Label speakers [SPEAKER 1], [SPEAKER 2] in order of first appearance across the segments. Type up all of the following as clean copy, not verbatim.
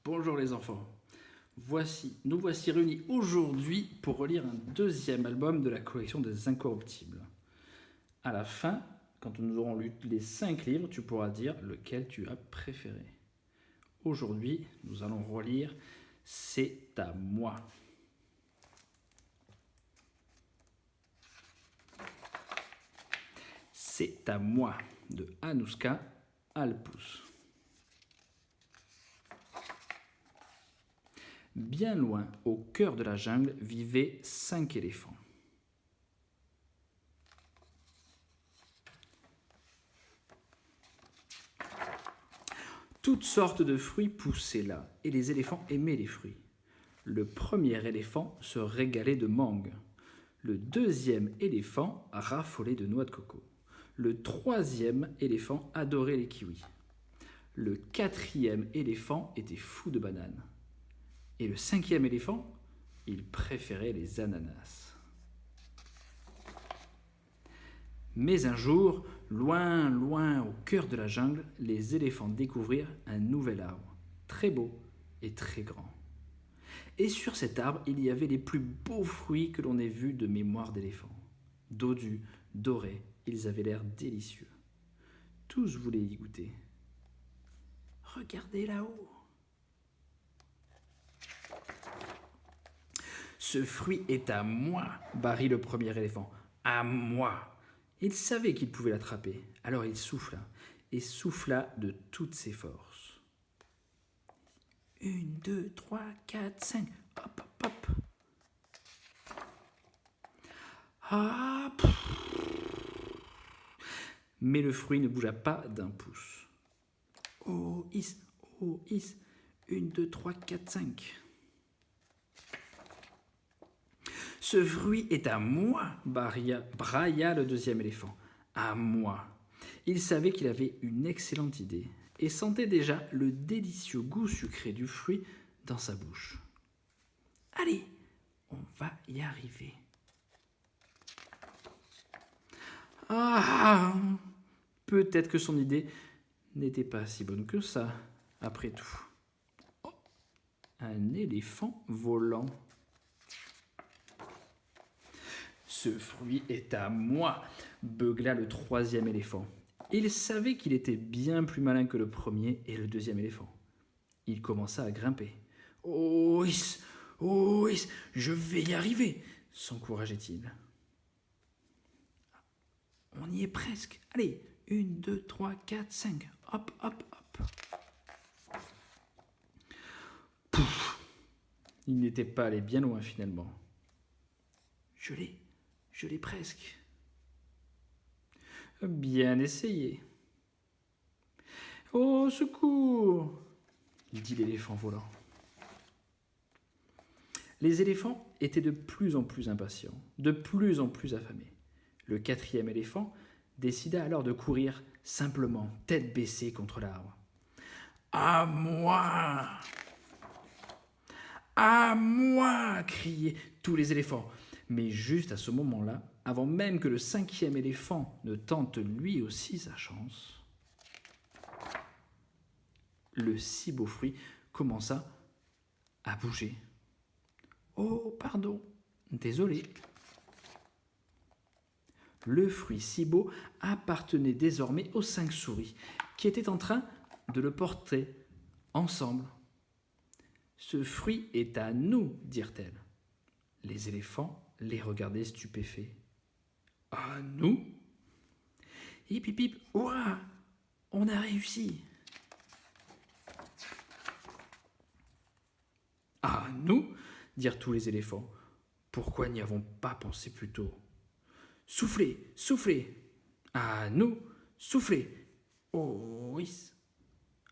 [SPEAKER 1] Bonjour les enfants. Nous voici réunis aujourd'hui pour relire un deuxième album de la collection des Incorruptibles. À la fin, quand nous aurons lu les 5 livres, tu pourras dire lequel tu as préféré. Aujourd'hui, nous allons relire C'est à moi. C'est à moi de Anouska Alpous. Bien loin, au cœur de la jungle, vivaient 5 éléphants. Toutes sortes de fruits poussaient là, et les éléphants aimaient les fruits. Le premier éléphant se régalait de mangue. Le deuxième éléphant raffolait de noix de coco. Le troisième éléphant adorait les kiwis. Le quatrième éléphant était fou de bananes. Et le cinquième éléphant, il préférait les ananas. Mais un jour, loin, loin au cœur de la jungle, les éléphants découvrirent un nouvel arbre, très beau et très grand. Et sur cet arbre, il y avait les plus beaux fruits que l'on ait vus de mémoire d'éléphant. Dodus, dorés, ils avaient l'air délicieux. Tous voulaient y goûter. Regardez là-haut. Ce fruit est à moi, barrit le premier éléphant. À moi. Il savait qu'il pouvait l'attraper, alors il souffla, et souffla de toutes ses forces. 1, 2, 3, 4, 5, hop, hop, hop. Ah, mais le fruit ne bougea pas d'un pouce. Oh, is, 1, 2, 3, 4, 5. Ce fruit est à moi, brailla le deuxième éléphant. À moi. Il savait qu'il avait une excellente idée et sentait déjà le délicieux goût sucré du fruit dans sa bouche. Allez, on va y arriver. Ah, peut-être que son idée n'était pas si bonne que ça, après tout. Oh, un éléphant volant. Ce fruit est à moi, beugla le troisième éléphant. Il savait qu'il était bien plus malin que le premier et le deuxième éléphant. Il commença à grimper. Oh, je vais y arriver, s'encourageait-il. On y est presque. Allez, 1, 2, 3, 4, 5. Hop, hop, hop. Pouf. Il n'était pas allé bien loin finalement. Je l'ai presque. Bien essayé. Au secours, dit l'éléphant volant. Les éléphants étaient de plus en plus impatients, de plus en plus affamés. Le quatrième éléphant décida alors de courir simplement, tête baissée contre l'arbre. À moi! À moi! Criaient tous les éléphants. Mais juste à ce moment-là, avant même que le cinquième éléphant ne tente lui aussi sa chance, le si beau fruit commença à bouger. Oh, pardon, désolé. Le fruit si beau appartenait désormais aux 5 souris, qui étaient en train de le porter ensemble. Ce fruit est à nous, dirent-elles. Les éléphants les regardaient stupéfaits. À nous? Hip hip hip, ouah, on a réussi. À nous? Dirent tous les éléphants. Pourquoi n'y avons pas pensé plus tôt? Soufflez, soufflez. À nous, soufflez. Oh oui.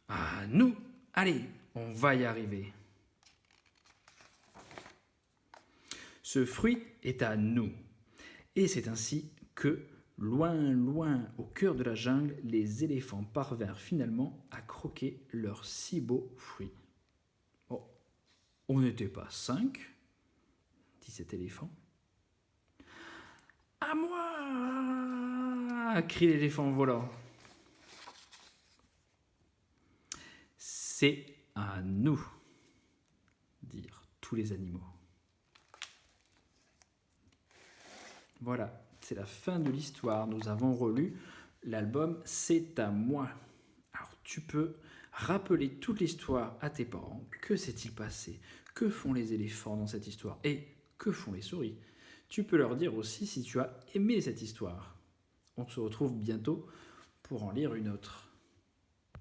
[SPEAKER 1] À nous, allez, on va y arriver. Ce fruit est à nous. Et c'est ainsi que, loin, loin, au cœur de la jungle, les éléphants parvinrent finalement à croquer leur si beau fruit. Oh, on n'était pas 5, dit cet éléphant. À moi! Crie l'éléphant volant. C'est à nous. dire tous les animaux. Voilà, c'est la fin de l'histoire. Nous avons relu l'album C'est à moi. Alors tu peux rappeler toute l'histoire à tes parents. Que s'est-il passé? Que font les éléphants dans cette histoire? Et que font les souris? Tu peux leur dire aussi si tu as aimé cette histoire. On se retrouve bientôt pour en lire une autre.